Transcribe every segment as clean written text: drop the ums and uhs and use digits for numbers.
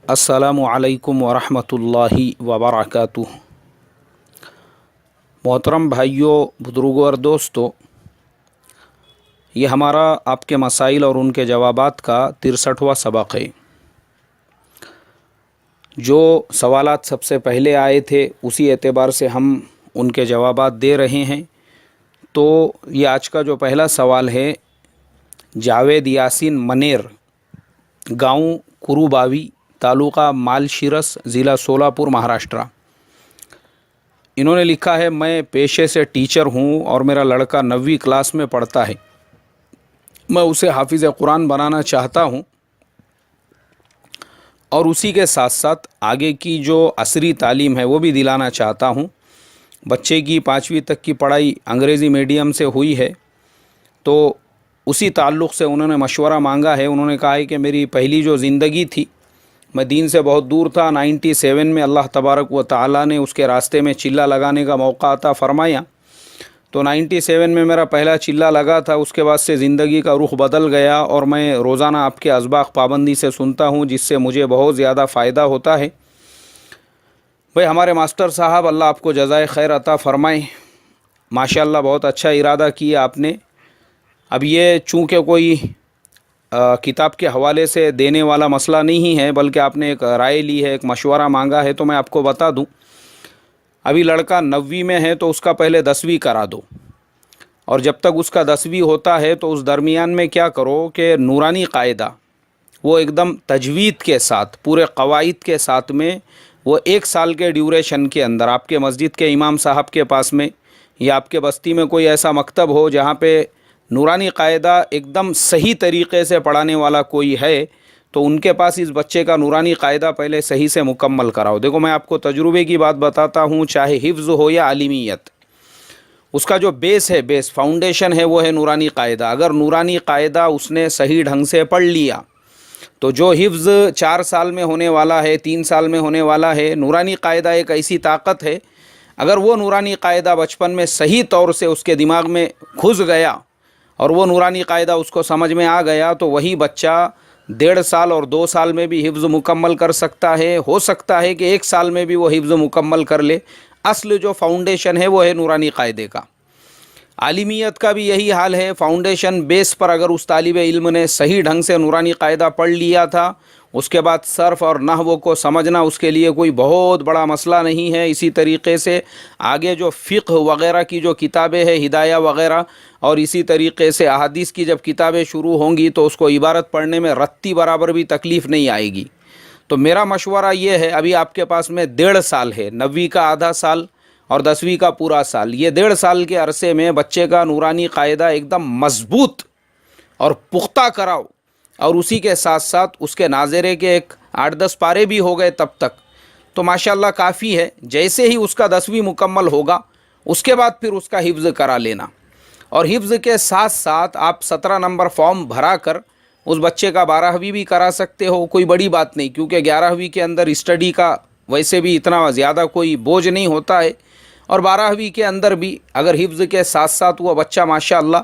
السلام علیکم ورحمۃ اللہ وبرکاتہ۔ محترم بھائیوں، بزرگوں اور دوستوں، یہ ہمارا آپ کے مسائل اور ان کے جوابات کا 63واں سبق ہے۔ جو سوالات سب سے پہلے آئے تھے اسی اعتبار سے ہم ان کے جوابات دے رہے ہیں۔ تو یہ آج کا جو پہلا سوال ہے، جاوید یاسین منیر، گاؤں کروباوی، تعلقہ مالشیرس، ضلع سولاپور، مہاراشٹر۔ انہوں نے لکھا ہے، میں پیشے سے ٹیچر ہوں اور میرا لڑکا 9ویں کلاس میں پڑھتا ہے۔ میں اسے حافظ قرآن بنانا چاہتا ہوں اور اسی کے ساتھ ساتھ آگے کی جو عصری تعلیم ہے وہ بھی دلانا چاہتا ہوں۔ بچے کی 5ویں تک کی پڑھائی انگریزی میڈیم سے ہوئی ہے، تو اسی تعلق سے انہوں نے مشورہ مانگا ہے۔ انہوں نے کہا ہے کہ میری پہلی جو زندگی تھی، میں دین سے بہت دور تھا۔ 97 میں اللہ تبارک و تعالیٰ نے اس کے راستے میں چلہ لگانے کا موقع عطا فرمایا، تو 97 میں میرا پہلا چلہ لگا تھا۔ اس کے بعد سے زندگی کا رخ بدل گیا اور میں روزانہ آپ کے اسباق پابندی سے سنتا ہوں، جس سے مجھے بہت زیادہ فائدہ ہوتا ہے۔ بھئی ہمارے ماسٹر صاحب، اللہ آپ کو جزائے خیر عطا فرمائیں۔ ماشاءاللہ بہت اچھا ارادہ کیا آپ نے۔ اب یہ چونکہ کوئی کتاب کے حوالے سے دینے والا مسئلہ نہیں ہے، بلکہ آپ نے ایک رائے لی ہے، ایک مشورہ مانگا ہے، تو میں آپ کو بتا دوں، ابھی لڑکا 9ویں میں ہے تو اس کا پہلے 10ویں کرا دو، اور جب تک اس کا 10ویں ہوتا ہے تو اس درمیان میں کیا کرو کہ نورانی قاعدہ وہ ایک دم تجوید کے ساتھ، پورے قواعد کے ساتھ میں، وہ 1 سال کے ڈیوریشن کے اندر آپ کے مسجد کے امام صاحب کے پاس میں یا آپ کے بستی میں کوئی ایسا مکتب ہو جہاں پہ نورانی قاعدہ ایک دم صحیح طریقے سے پڑھانے والا کوئی ہے، تو ان کے پاس اس بچے کا نورانی قاعدہ پہلے صحیح سے مکمل کراؤ۔ دیکھو، میں آپ کو تجربے کی بات بتاتا ہوں، چاہے حفظ ہو یا عالمیت، اس کا جو بیس ہے، بیس فاؤنڈیشن ہے، وہ ہے نورانی قاعدہ۔ اگر نورانی قاعدہ اس نے صحیح ڈھنگ سے پڑھ لیا تو جو حفظ 4 سال میں ہونے والا ہے، 3 سال میں ہونے والا ہے، نورانی قاعدہ ایک ایسی طاقت ہے، اگر وہ نورانی قاعدہ بچپن میں صحیح طور سے اس کے دماغ میں گھس گیا اور وہ نورانی قاعدہ اس کو سمجھ میں آ گیا، تو وہی بچہ 1.5 سال اور 2 سال میں بھی حفظ مکمل کر سکتا ہے۔ ہو سکتا ہے کہ 1 سال میں بھی وہ حفظ مکمل کر لے۔ اصل جو فاؤنڈیشن ہے وہ ہے نورانی قاعدے کا۔ عالمیت کا بھی یہی حال ہے، فاؤنڈیشن بیس پر اگر اس طالب علم نے صحیح ڈھنگ سے نورانی قاعدہ پڑھ لیا تھا، اس کے بعد صرف اور نحو کو سمجھنا اس کے لیے کوئی بہت بڑا مسئلہ نہیں ہے۔ اسی طریقے سے آگے جو فقہ وغیرہ کی جو کتابیں ہیں، ہدایہ وغیرہ، اور اسی طریقے سے احادیث کی جب کتابیں شروع ہوں گی تو اس کو عبارت پڑھنے میں رتی برابر بھی تکلیف نہیں آئے گی۔ تو میرا مشورہ یہ ہے، ابھی آپ کے پاس میں 1.5 سال ہے، 9ویں کا آدھا سال اور 10ویں کا پورا سال، یہ 1.5 سال کے عرصے میں بچے کا نورانی قاعدہ ایک دم مضبوط اور پختہ کراؤ، اور اسی کے ساتھ ساتھ اس کے ناظرے کے ایک 8-10 پارے بھی ہو گئے تب تک تو ماشاءاللہ کافی ہے۔ جیسے ہی اس کا 10ویں مکمل ہوگا، اس کے بعد پھر اس کا حفظ کرا لینا، اور حفظ کے ساتھ ساتھ آپ 17 نمبر فارم بھرا کر اس بچے کا 12ویں بھی کرا سکتے ہو، کوئی بڑی بات نہیں، کیونکہ 11ویں کے اندر اسٹڈی کا ویسے بھی اتنا زیادہ کوئی بوجھ نہیں ہوتا ہے، اور 12ویں کے اندر بھی اگر حفظ کے ساتھ ساتھ وہ بچہ ماشاءاللہ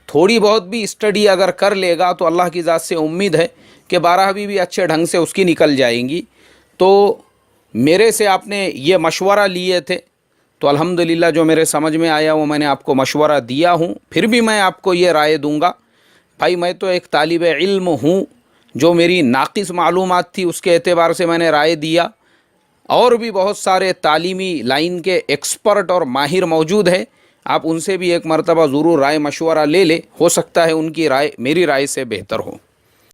تھوڑی بہت بھی اسٹڈی اگر کر لے گا تو اللہ کی ذات سے امید ہے کہ 12ویں بھی اچھے ڈھنگ سے اس کی نکل جائیں گی۔ تو میرے سے آپ نے یہ مشورہ لیے تھے، تو الحمدللہ جو میرے سمجھ میں آیا وہ میں نے آپ کو مشورہ دیا ہوں۔ پھر بھی میں آپ کو یہ رائے دوں گا، بھائی میں تو ایک طالب علم ہوں، جو میری ناقص معلومات تھی اس کے اعتبار سے میں نے رائے دیا، اور بھی بہت سارے تعلیمی لائن کے ایکسپرٹ اور ماہر موجود ہیں، آپ ان سے بھی ایک مرتبہ ضرور رائے مشورہ لے لیں، ہو سکتا ہے ان کی رائے میری رائے سے بہتر ہو۔